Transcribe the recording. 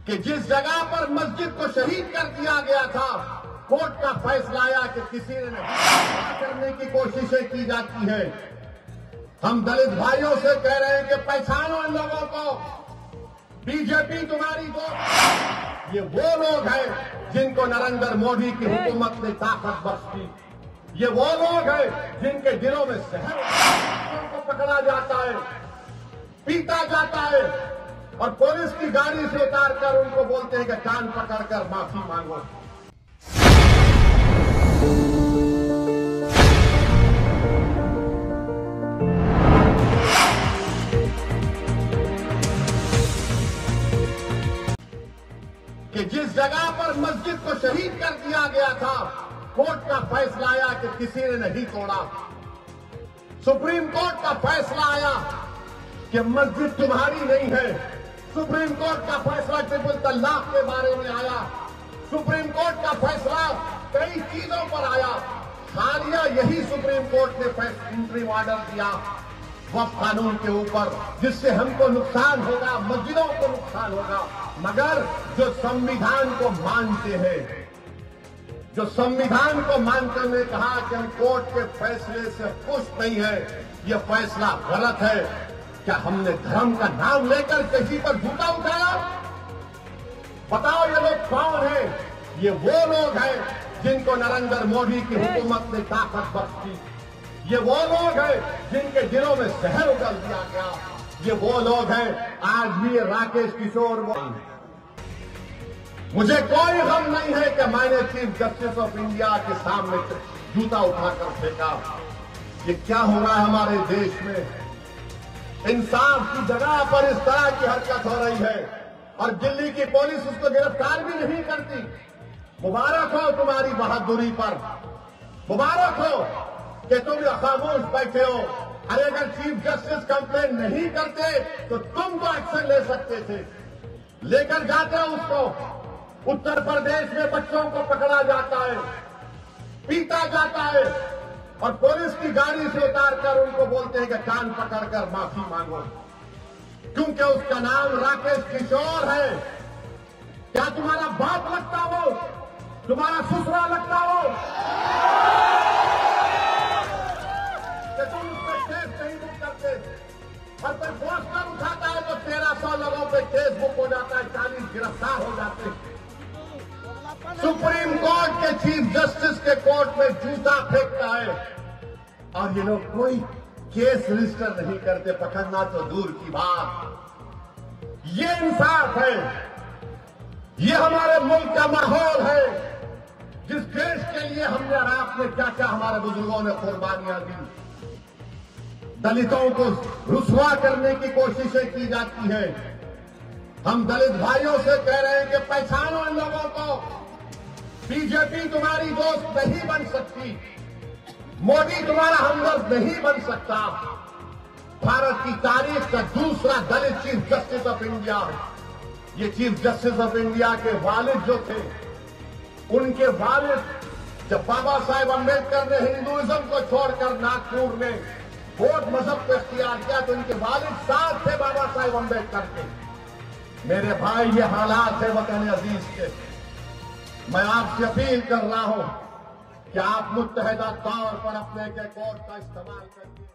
कि जिस जगह पर मस्जिद को शहीद कर दिया गया था, कोर्ट का फैसला आया कि किसी ने नहीं करने की कोशिशें की जाती है। हम दलित भाइयों से कह रहे हैं कि पहचानो इन लोगों को। बीजेपी तुम्हारी दोस्त, ये वो लोग हैं जिनको नरेंद्र मोदी की हुकूमत ने ताकत बख्शी। ये वो लोग हैं जिनके दिलों में जहर को पकड़ा जाता है, पीटा जाता है और पुलिस की गाड़ी से उतारकर उनको बोलते हैं कि कान पकड़कर माफी मांगो। कि जिस जगह पर मस्जिद को शहीद कर दिया गया था, कोर्ट का फैसला आया कि किसी ने नहीं तोड़ा। सुप्रीम कोर्ट का फैसला आया कि मस्जिद तुम्हारी नहीं है। सुप्रीम कोर्ट का फैसला ट्रिपल तलाक के बारे में आया। सुप्रीम कोर्ट का फैसला कई चीजों पर आया। हालिया यही सुप्रीम कोर्ट ने इंटरिम ऑर्डर दिया वक्फ कानून के ऊपर, जिससे हमको नुकसान होगा, मस्जिदों को नुकसान होगा। मगर जो संविधान को मानते हैं, जो संविधान को मानते हुए कहा कि हम कोर्ट के फैसले से खुश नहीं है, यह फैसला गलत है। क्या हमने धर्म का नाम लेकर किसी पर झूठा उठाया? बताओ ये लोग कौन हैं? ये वो लोग हैं जिनको नरेंद्र मोदी की हुकूमत ने ताकत बख्शी। ये वो लोग हैं जिनके दिलों में जहर उगल दिया गया। ये वो लोग हैं, आज भी ये राकेश किशोर। मुझे कोई गम नहीं है कि मैंने चीफ जस्टिस ऑफ इंडिया के सामने जूता उठाकर फेंका। ये क्या हो रहा है हमारे देश में? इंसाफ की जगह पर इस तरह की हरकत हो रही है और दिल्ली की पुलिस उसको गिरफ्तार भी नहीं करती। मुबारक हो तुम्हारी बहादुरी पर, मुबारक हो कि तुम खामोश बैठे हो। अरे अगर चीफ जस्टिस कंप्लेन नहीं करते तो तुम तो एक्शन ले सकते थे, लेकर जाते हो उसको। उत्तर प्रदेश में बच्चों को पकड़ा जाता है, पीटा जाता है और पुलिस की गाड़ी से उतारकर उनको बोलते हैं कि कान पकड़कर माफी मांगो, क्योंकि उसका नाम राकेश किशोर है। क्या तुम्हारा बाप लगता हो? तुम्हारा ससुरा लगता हो कि तुम उस पर केस नहीं बुक करते? और कोई पोस्टर उठाता है तो 1300 लोगों पे केस बुक हो जाता है, 40 गिरफ्तार हो जाते हैं। सुप्रीम कोर्ट के चीफ जस्टिस के कोर्ट में जूता फेंकता है और ये लोग कोई केस रजिस्टर नहीं करते, पकड़ना तो दूर की बात। ये इंसाफ है, ये हमारे मुल्क का माहौल है, जिस देश के लिए हमने और आपने क्या क्या हमारे बुजुर्गों ने कुर्बानियां दी। दलितों को रुसवा करने की कोशिशें की जाती है। हम दलित भाइयों से कह रहे हैं कि पहचानो इन लोगों को। बीजेपी तुम्हारी दोस्त नहीं बन सकती, मोदी तुम्हारा हमदर्द नहीं बन सकता। भारत की तारीख का दूसरा दलित चीफ जस्टिस ऑफ इंडिया। ये चीफ जस्टिस ऑफ इंडिया के वालिद जो थे, उनके वालिद जब बाबा साहेब अम्बेडकर ने हिंदुइज्म को छोड़कर नागपुर में बौद्ध मजहब को इख्तियार किया तो उनके वालिद साथ थे बाबा साहेब अम्बेडकर के। मेरे भाई, ये हालात है वतन अजीज के। मैं आपसे अपील कर रहा हूं कि आप मुत्तहिदा तौर पर अपने के कोर्ट का इस्तेमाल करिए।